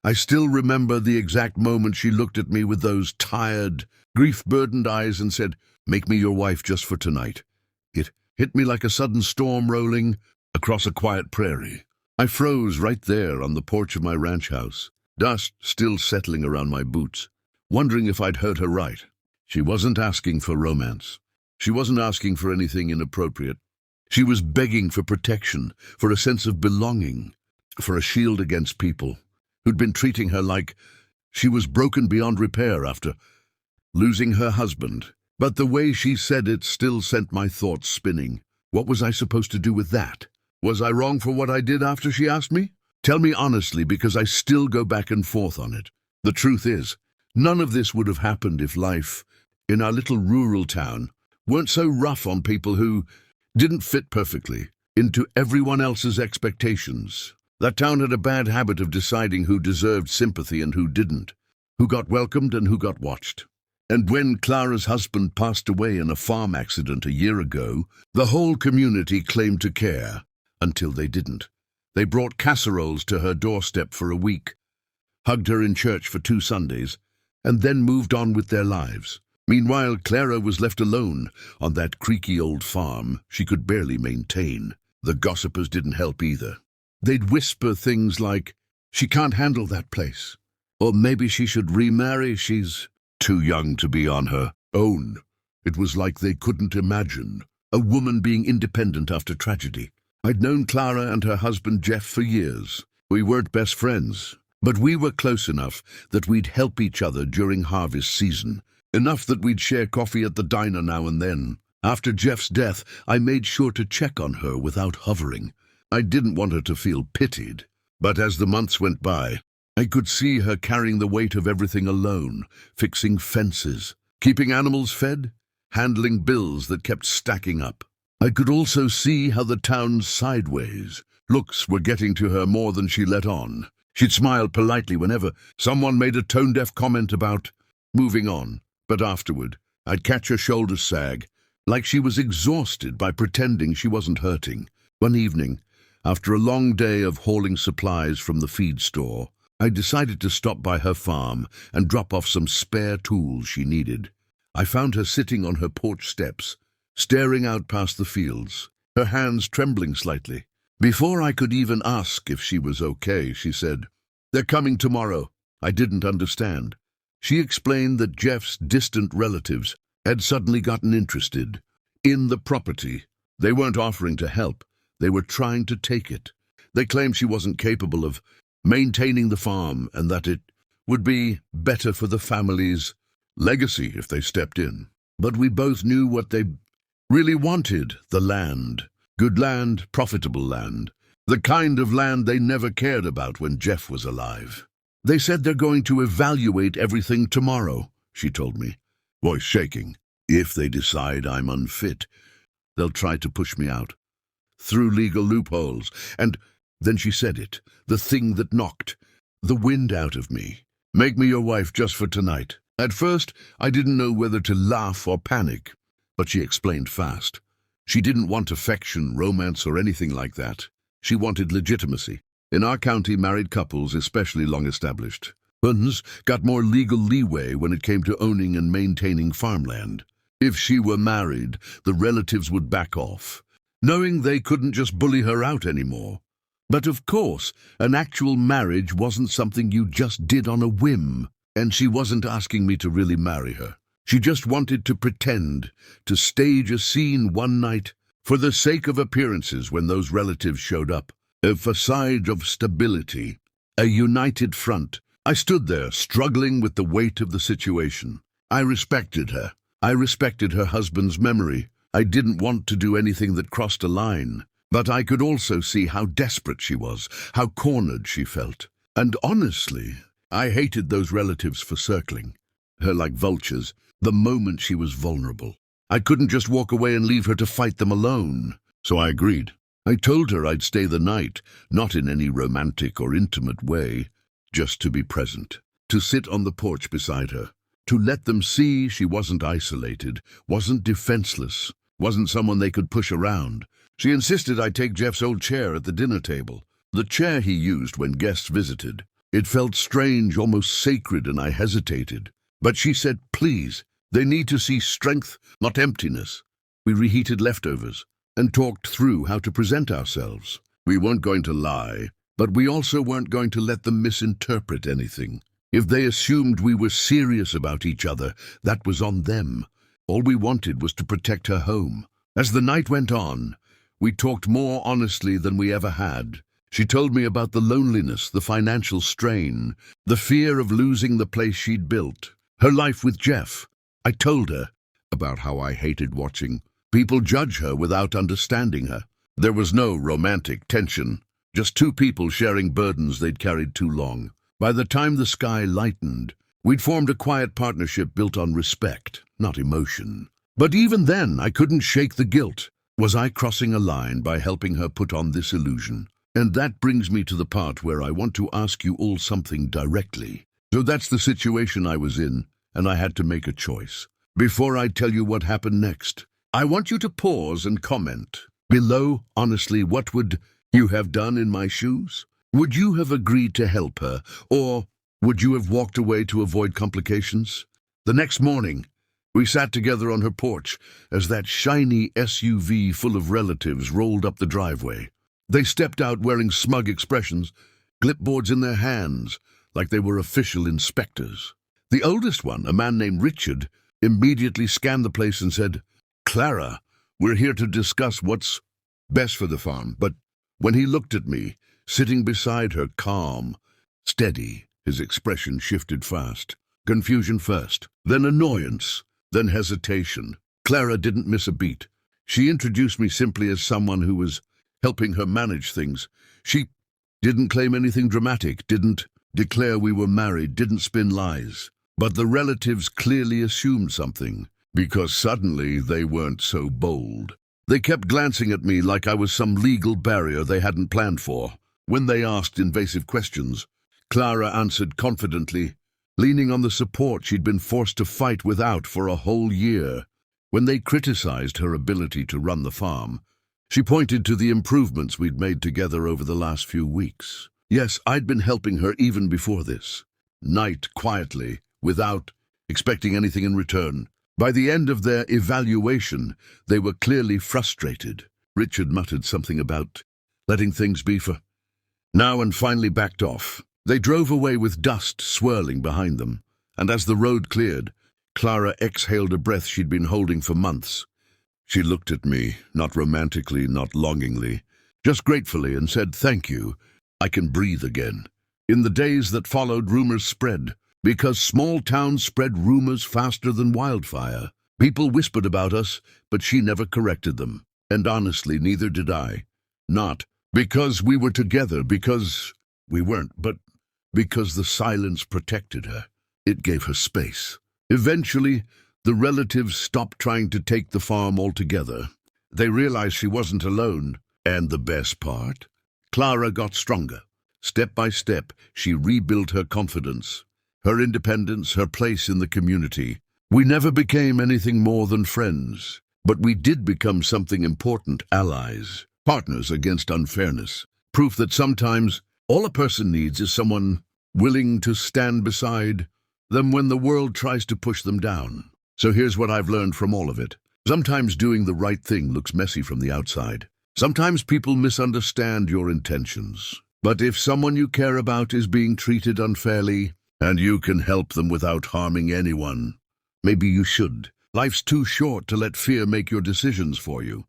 I still remember the exact moment she looked at me with those tired, grief-burdened eyes and said, "Make me your wife just for tonight." It hit me like a sudden storm rolling across a quiet prairie. I froze right there on the porch of my ranch house, dust still settling around my boots, wondering if I'd heard her right. She wasn't asking for romance. She wasn't asking for anything inappropriate. She was begging for protection, for a sense of belonging, for a shield against people who'd been treating her like she was broken beyond repair after losing her husband. But the way she said it still sent my thoughts spinning. What was I supposed to do with that? Was I wrong for what I did after she asked me? Tell me honestly, because I still go back and forth on it. The truth is, none of this would have happened if life in our little rural town weren't so rough on people who didn't fit perfectly into everyone else's expectations. That town had a bad habit of deciding who deserved sympathy and who didn't, who got welcomed and who got watched. And when Clara's husband passed away in a farm accident a year ago, the whole community claimed to care, until they didn't. They brought casseroles to her doorstep for a week, hugged her in church for 2 Sundays, and then moved on with their lives. Meanwhile, Clara was left alone on that creaky old farm she could barely maintain. The gossipers didn't help either. They'd whisper things like, "She can't handle that place," or "Maybe she should remarry, she's too young to be on her own." It was like they couldn't imagine a woman being independent after tragedy. I'd known Clara and her husband Jeff for years. We weren't best friends, but we were close enough that we'd help each other during harvest season, enough that we'd share coffee at the diner now and then. After Jeff's death, I made sure to check on her without hovering. I didn't want her to feel pitied, but as the months went by, I could see her carrying the weight of everything alone, fixing fences, keeping animals fed, handling bills that kept stacking up. I could also see how the town's sideways looks were getting to her more than she let on. She'd smile politely whenever someone made a tone-deaf comment about moving on, but afterward, I'd catch her shoulders sag, like she was exhausted by pretending she wasn't hurting. One evening, after a long day of hauling supplies from the feed store, I decided to stop by her farm and drop off some spare tools she needed. I found her sitting on her porch steps, staring out past the fields, her hands trembling slightly. Before I could even ask if she was okay, she said, "They're coming tomorrow." I didn't understand. She explained that Jeff's distant relatives had suddenly gotten interested in the property. They weren't offering to help. They were trying to take it. They claimed she wasn't capable of maintaining the farm and that it would be better for the family's legacy if they stepped in. But we both knew what they really wanted: the land. Good land, profitable land. The kind of land they never cared about when Jeff was alive. "They said they're going to evaluate everything tomorrow," she told me, voice shaking. "If they decide I'm unfit, they'll try to push me out through legal loopholes." And then she said it, the thing that knocked the wind out of me. "Make me your wife just for tonight." At first, I didn't know whether to laugh or panic, but she explained fast. She didn't want affection, romance, or anything like that. She wanted legitimacy. In our county, married couples, especially long-established ones, got more legal leeway when it came to owning and maintaining farmland. If she were married, the relatives would back off, knowing they couldn't just bully her out anymore. But of course, an actual marriage wasn't something you just did on a whim, and she wasn't asking me to really marry her. She just wanted to pretend, to stage a scene one night for the sake of appearances when those relatives showed up. A facade of stability, a united front. I stood there, struggling with the weight of the situation. I respected her. I respected her husband's memory. I didn't want to do anything that crossed a line. But I could also see how desperate she was, how cornered she felt. And honestly, I hated those relatives for circling her like vultures the moment she was vulnerable. I couldn't just walk away and leave her to fight them alone. So I agreed. I told her I'd stay the night, not in any romantic or intimate way, just to be present, to sit on the porch beside her, to let them see she wasn't isolated, wasn't defenseless, wasn't someone they could push around. She insisted I take Jeff's old chair at the dinner table, the chair he used when guests visited. It felt strange, almost sacred, and I hesitated. But she said, please, they need to see strength, not emptiness. We reheated leftovers and talked through how to present ourselves. We weren't going to lie, but we also weren't going to let them misinterpret anything. If they assumed we were serious about each other, that was on them. All we wanted was to protect her home. As the night went on, we talked more honestly than we ever had. She told me about the loneliness, the financial strain, the fear of losing the place she'd built, her life with Jeff. I told her about how I hated watching people judge her without understanding her. There was no romantic tension, just two people sharing burdens they'd carried too long. By the time the sky lightened, we'd formed a quiet partnership built on respect, not emotion. But even then, I couldn't shake the guilt. Was I crossing a line by helping her put on this illusion? And that brings me to the part where I want to ask you all something directly. So that's the situation I was in, and I had to make a choice. Before I tell you what happened next, I want you to pause and comment below, honestly, what would you have done in my shoes? Would you have agreed to help her, or would you have walked away to avoid complications? The next morning, we sat together on her porch as that shiny SUV full of relatives rolled up the driveway. They stepped out wearing smug expressions, clipboards in their hands, like they were official inspectors. The oldest one, a man named Richard, immediately scanned the place and said, Clara, we're here to discuss what's best for the farm. But when he looked at me, sitting beside her, calm, steady, his expression shifted fast. Confusion first, then annoyance, then hesitation. Clara didn't miss a beat. She introduced me simply as someone who was helping her manage things. She didn't claim anything dramatic, didn't declare we were married, didn't spin lies. But the relatives clearly assumed something, because suddenly they weren't so bold. They kept glancing at me like I was some legal barrier they hadn't planned for. When they asked invasive questions, Clara answered confidently, leaning on the support she'd been forced to fight without for a whole year. When they criticized her ability to run the farm, she pointed to the improvements we'd made together over the last few weeks. Yes, I'd been helping her even before this. Night, quietly, without expecting anything in return. By the end of their evaluation, they were clearly frustrated. Richard muttered something about letting things be for now and finally backed off. They drove away with dust swirling behind them, and as the road cleared, Clara exhaled a breath she'd been holding for months. She looked at me, not romantically, not longingly, just gratefully, and said, "Thank you. I can breathe again." In the days that followed, rumors spread, because small towns spread rumors faster than wildfire. People whispered about us, but she never corrected them. And honestly, neither did I. Not because we were together, because we weren't, but because the silence protected her. It gave her space. Eventually, the relatives stopped trying to take the farm altogether. They realized she wasn't alone. And the best part? Clara got stronger. Step by step, she rebuilt her confidence, her independence, her place in the community. We never became anything more than friends, but we did become something important: allies, partners against unfairness, proof that sometimes all a person needs is someone willing to stand beside them when the world tries to push them down. So here's what I've learned from all of it. Sometimes doing the right thing looks messy from the outside. Sometimes people misunderstand your intentions. But if someone you care about is being treated unfairly, and you can help them without harming anyone, maybe you should. Life's too short to let fear make your decisions for you.